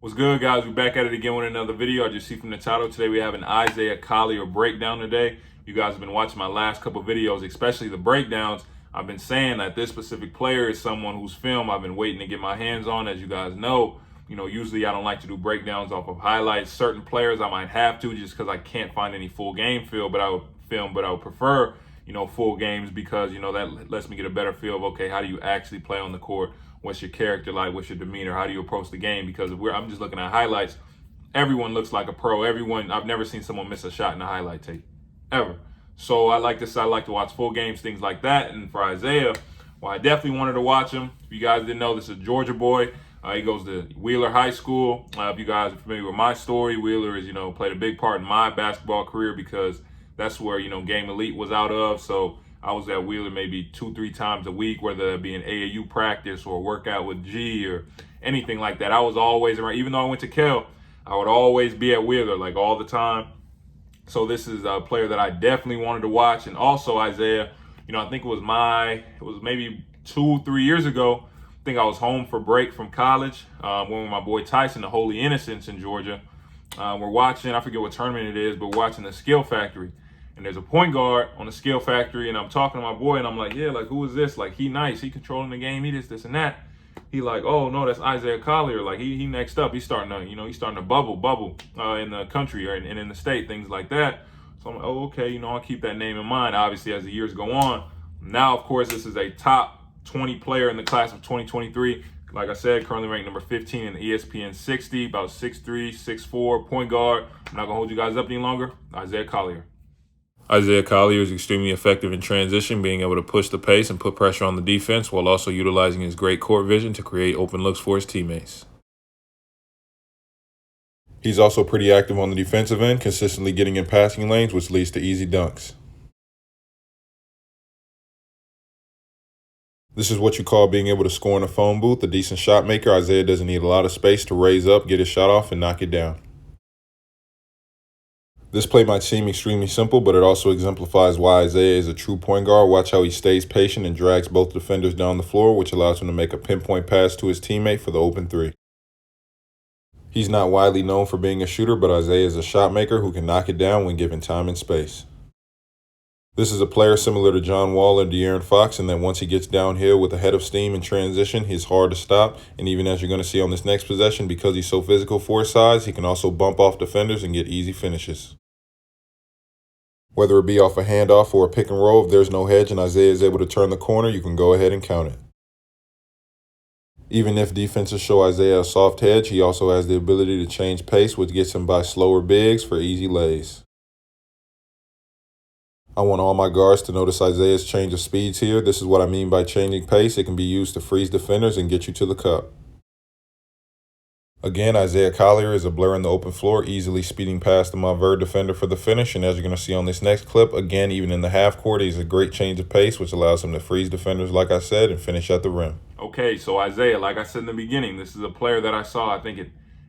What's good, guys? We're back at it again with another video. I just see from the title today we have an Isaiah Collier breakdown today. You guys have been watching my last couple videos, especially the breakdowns. I've been saying that this specific player is someone whose film I've been waiting to get my hands on. As you guys know, usually I don't like to do breakdowns off of highlights. Certain players I might have to just because I can't find any full game film, but I would prefer, full games because, that lets me get a better feel of, okay, how do you actually play on the court? What's your character like? What's your demeanor? How do you approach the game? Because I'm just looking at highlights, everyone looks like a pro. I've never seen someone miss a shot in a highlight tape, ever. So I like to watch full games, things like that. And for Isaiah, well, I definitely wanted to watch him. If you guys didn't know, this is a Georgia boy. He goes to Wheeler High School. If you guys are familiar with my story, Wheeler is, played a big part in my basketball career because that's where, Game Elite was out of. So I was at Wheeler maybe 2-3 times a week, whether it be an AAU practice or a workout with G or anything like that. I was always around. Even though I went to Cal, I would always be at Wheeler, like all the time. So this is a player that I definitely wanted to watch. And also Isaiah, I think it was maybe 2-3 years ago. I think I was home for break from college. Went with my boy Tyson, the Holy Innocents in Georgia. We're watching, I forget what tournament it is, but we're watching the Skill Factory. And there's a point guard on the Skill Factory, and I'm talking to my boy, and I'm like, yeah, like, who is this? Like, he nice, he controlling the game, he this and that. He like, oh no, that's Isaiah Collier. Like, he next up. He's starting to bubble in the country and in the state, things like that. So I'm like, oh, okay, I'll keep that name in mind. Obviously, as the years go on. Now, of course, this is a top 20 player in the class of 2023. Like I said, currently ranked number 15 in the ESPN 60, about 6'3", 6'4", point guard. I'm not gonna hold you guys up any longer. Isaiah Collier. Isaiah Collier is extremely effective in transition, being able to push the pace and put pressure on the defense while also utilizing his great court vision to create open looks for his teammates. He's also pretty active on the defensive end, consistently getting in passing lanes, which leads to easy dunks. This is what you call being able to score in a phone booth, a decent shot maker. Isaiah doesn't need a lot of space to raise up, get his shot off, and knock it down. This play might seem extremely simple, but it also exemplifies why Isaiah is a true point guard. Watch how he stays patient and drags both defenders down the floor, which allows him to make a pinpoint pass to his teammate for the open three. He's not widely known for being a shooter, but Isaiah is a shot maker who can knock it down when given time and space. This is a player similar to John Wall and De'Aaron Fox in that once he gets downhill with a head of steam in transition, he's hard to stop. And even as you're going to see on this next possession, because he's so physical for his size, he can also bump off defenders and get easy finishes. Whether it be off a handoff or a pick and roll, if there's no hedge and Isaiah is able to turn the corner, you can go ahead and count it. Even if defenses show Isaiah a soft hedge, he also has the ability to change pace, which gets him by slower bigs for easy lays. I want all my guards to notice Isaiah's change of speeds here. This is what I mean by changing pace. It can be used to freeze defenders and get you to the cup. Again, Isaiah Collier is a blur in the open floor, easily speeding past the Montverde defender for the finish. And as you're going to see on this next clip, again, even in the half court, he's a great change of pace, which allows him to freeze defenders, like I said, and finish at the rim. Okay, so Isaiah, like I said in the beginning, this is a player that I saw. I think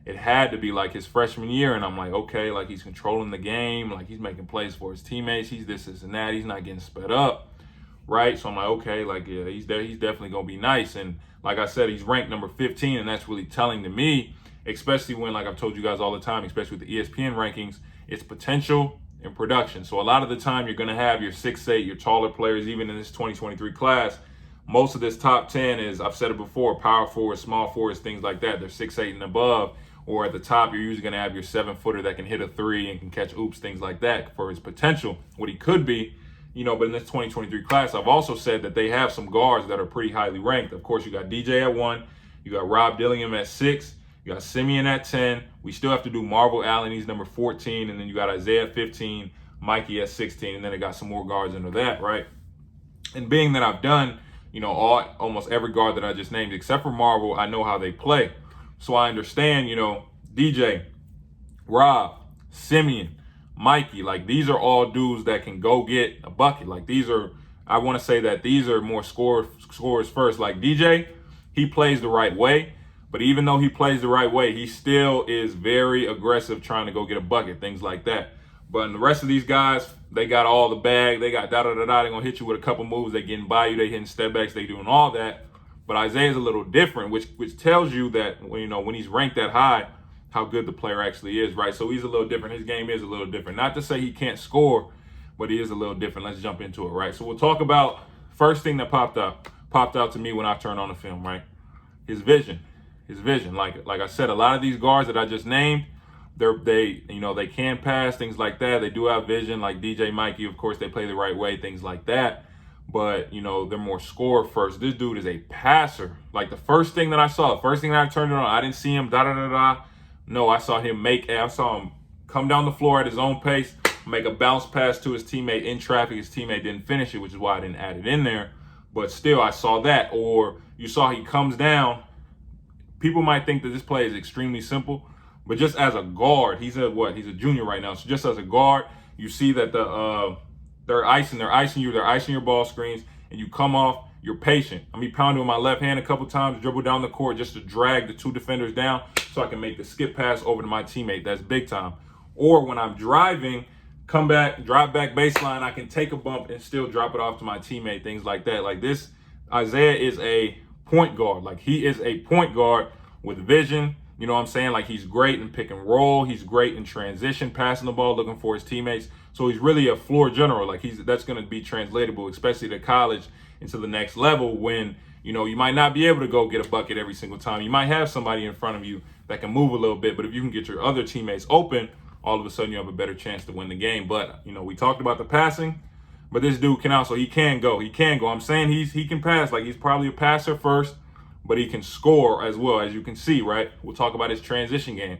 it had to be like his freshman year. And I'm like, okay, like he's controlling the game. Like he's making plays for his teammates. He's this and that. He's not getting sped up, right? So I'm like, okay, like, yeah, he's definitely going to be nice. And like I said, he's ranked number 15, and that's really telling to me. Especially when, like I've told you guys all the time, especially with the ESPN rankings, it's potential and production. So a lot of the time you're going to have your 6'8", your taller players, even in this 2023 class. Most of this top 10 is, I've said it before, power forwards, small forwards, things like that. They're 6'8" and above. Or at the top, you're usually going to have your 7-footer that can hit a three and can catch oops, things like that for his potential, what he could be. But in this 2023 class, I've also said that they have some guards that are pretty highly ranked. Of course, you got DJ at 1. You got Rob Dillingham at 6. You got Simeon at 10. We still have to do Marvel Allen. He's number 14. And then you got Isaiah at 15, Mikey at 16. And then I got some more guards under that, right? And being that I've done, almost every guard that I just named, except for Marvel, I know how they play. So I understand, DJ, Rob, Simeon, Mikey, like these are all dudes that can go get a bucket. Like I want to say that these are more scorers first. Like DJ, he plays the right way. But even though he plays the right way, he still is very aggressive trying to go get a bucket, things like that. But in the rest of these guys, they got all the bag. They got da-da-da-da. They're going to hit you with a couple moves. They getting by you. They hitting step backs. They doing all that. But Isaiah's a little different, which tells you that, when he's ranked that high, how good the player actually is, right? So he's a little different. His game is a little different. Not to say he can't score, but he is a little different. Let's jump into it, right? So we'll talk about first thing that popped out to me when I turned on the film, right? His vision. Like I said, a lot of these guards that I just named, they can pass, things like that. They do have vision, like DJ Mikey, of course, they play the right way, things like that. But they're more score first. This dude is a passer. Like the first thing that I turned it on, I didn't see him No, I saw him come down the floor at his own pace, make a bounce pass to his teammate in traffic. His teammate didn't finish it, which is why I didn't add it in there. But still, I saw that. Or you saw he comes down. People might think that this play is extremely simple, but just as a guard, he's a junior right now. So just as a guard, you see that they're icing your ball screens, and you come off, you're patient. I mean, pounding with my left hand a couple times, dribble down the court just to drag the two defenders down so I can make the skip pass over to my teammate. That's big time. Or when I'm driving, come back, drop back baseline, I can take a bump and still drop it off to my teammate, things like that. Like this, Isaiah is a point guard. Like he is a point guard with vision. You know what I'm saying? Like he's great in pick and roll. He's great in transition, passing the ball, looking for his teammates. So he's really a floor general. Like that's going to be translatable, especially to college into the next level when, you might not be able to go get a bucket every single time. You might have somebody in front of you that can move a little bit, but if you can get your other teammates open, all of a sudden you have a better chance to win the game. But, we talked about the passing, but this dude he can go. I'm saying he can pass. Like he's probably a passer first, but he can score as well, as you can see, right? We'll talk about his transition game.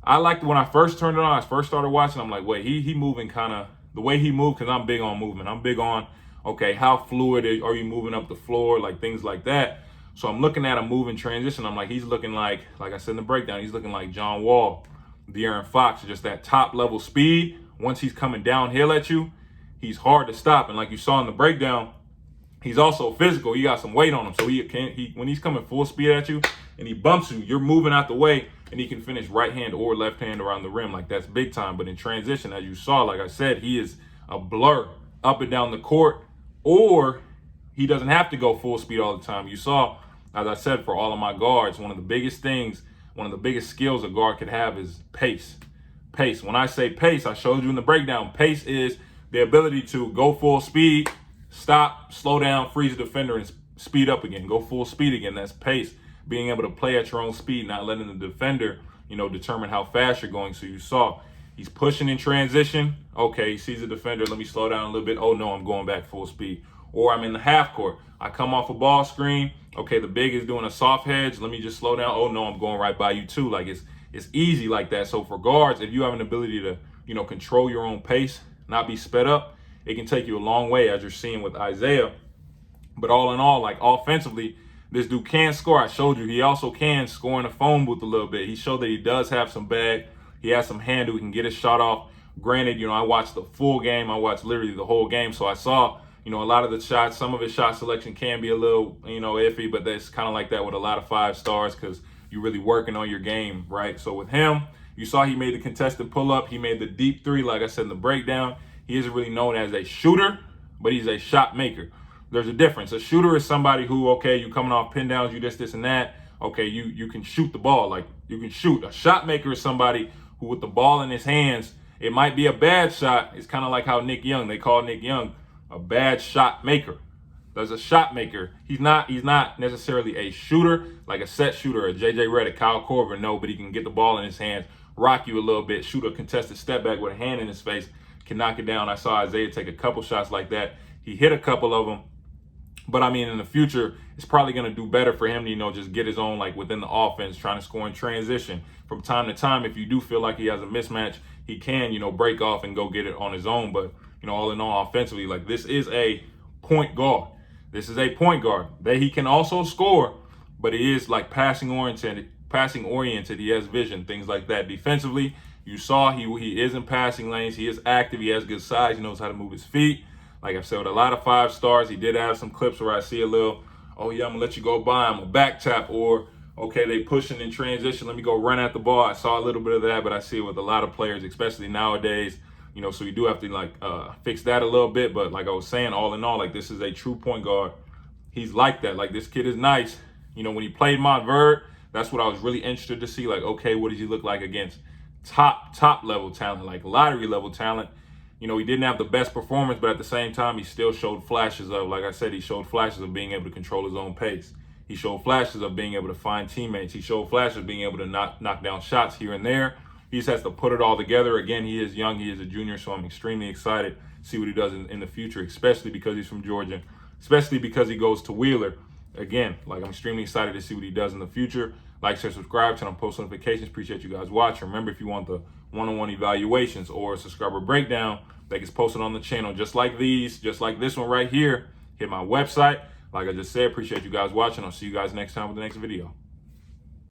I liked when I first turned it on, I first started watching, I'm like, wait, he moving kind of the way he moved, because I'm big on movement. I'm big on, okay, how fluid are you moving up the floor, like things like that. So I'm looking at him moving transition. I'm like, he's looking like I said in the breakdown, he's looking like John Wall, De'Aaron Fox, just that top level speed. Once he's coming downhill at you, he's hard to stop. And like you saw in the breakdown, he's also physical. He got some weight on him. So when he's coming full speed at you and he bumps you, you're moving out the way, and he can finish right hand or left hand around the rim. Like that's big time. But in transition, as you saw, like I said, he is a blur up and down the court, or he doesn't have to go full speed all the time. You saw, as I said, for all of my guards, one of the biggest skills a guard could have is pace. Pace. When I say pace, I showed you in the breakdown, pace is the ability to go full speed, stop, slow down, freeze the defender, and speed up again. Go full speed again. That's pace. Being able to play at your own speed, not letting the defender, determine how fast you're going. So you saw he's pushing in transition. Okay, he sees the defender. Let me slow down a little bit. Oh, no, I'm going back full speed. Or I'm in the half court. I come off a ball screen. Okay, the big is doing a soft hedge. Let me just slow down. Oh, no, I'm going right by you, too. Like it's easy like that. So for guards, if you have an ability to, control your own pace, not be sped up, it can take you a long way, as you're seeing with Isaiah. But all in all, like offensively, this dude can score. I showed you he also can score in the phone booth a little bit. He showed that he does have some bag. He has some handle. He can get his shot off. Granted, I watched the full game. I watched literally the whole game. So I saw, a lot of the shots. Some of his shot selection can be a little, iffy, but that's kind of like that with a lot of 5 stars because you're really working on your game, right? So with him, you saw he made the contested pull-up. He made the deep 3, like I said in the breakdown. He isn't really known as a shooter, but he's a shot maker. There's a difference. A shooter is somebody who, okay, you coming off pin downs, you this, and that. Okay, you can shoot the ball. Like, you can shoot. A shot maker is somebody who, with the ball in his hands, it might be a bad shot. It's kind of like how they call Nick Young a bad shot maker. There's a shot maker. He's not necessarily a shooter, like a set shooter, a JJ Redick, Kyle Korver, no, but he can get the ball in his hands, rock you a little bit, shoot a contested step back with a hand in his face, can knock it down. I saw Isaiah take a couple shots like that. He hit a couple of them. But I mean, in the future, it's probably going to do better for him to, just get his own, like within the offense, trying to score in transition. From time to time, if you do feel like he has a mismatch, he can, break off and go get it on his own. But, all in all, offensively, like this is a point guard. This is a point guard that he can also score, but he is like passing oriented. He has vision, things like that. Defensively, you saw he is in passing lanes. He is active. He has good size. He knows how to move his feet. Like I said, with a lot of 5 stars, he did have some clips where I see a little, oh yeah, I'm gonna let you go by. I'm a back tap, or okay, they pushing in transition. Let me go run at the ball. I saw a little bit of that, but I see it with a lot of players, especially nowadays. So you do have to fix that a little bit. But like I was saying, all in all, like this is a true point guard. He's like that. Like this kid is nice. When he played Montverde, That's what I was really interested to see. Like, okay, what does he look like against top level talent, like lottery level talent? You know, he didn't have the best performance, but at the same time, he still showed flashes of, like I said, he showed flashes of being able to control his own pace. He showed flashes of being able to find teammates. He showed flashes of being able to knock down shots here and there. He just has to put it all together. Again, he is young. He is a junior, so I'm extremely excited to see what he does in the future, especially because he's from Georgia, especially because he goes to Wheeler. Again, like, I'm extremely excited to see what he does in the future. Like, share, subscribe, turn on post notifications. Appreciate you guys watching. Remember, if you want the one-on-one evaluations or subscriber breakdown that gets posted on the channel, just like these, just like this one right here, hit my website. Like I just said, appreciate you guys watching. I'll see you guys next time with the next video.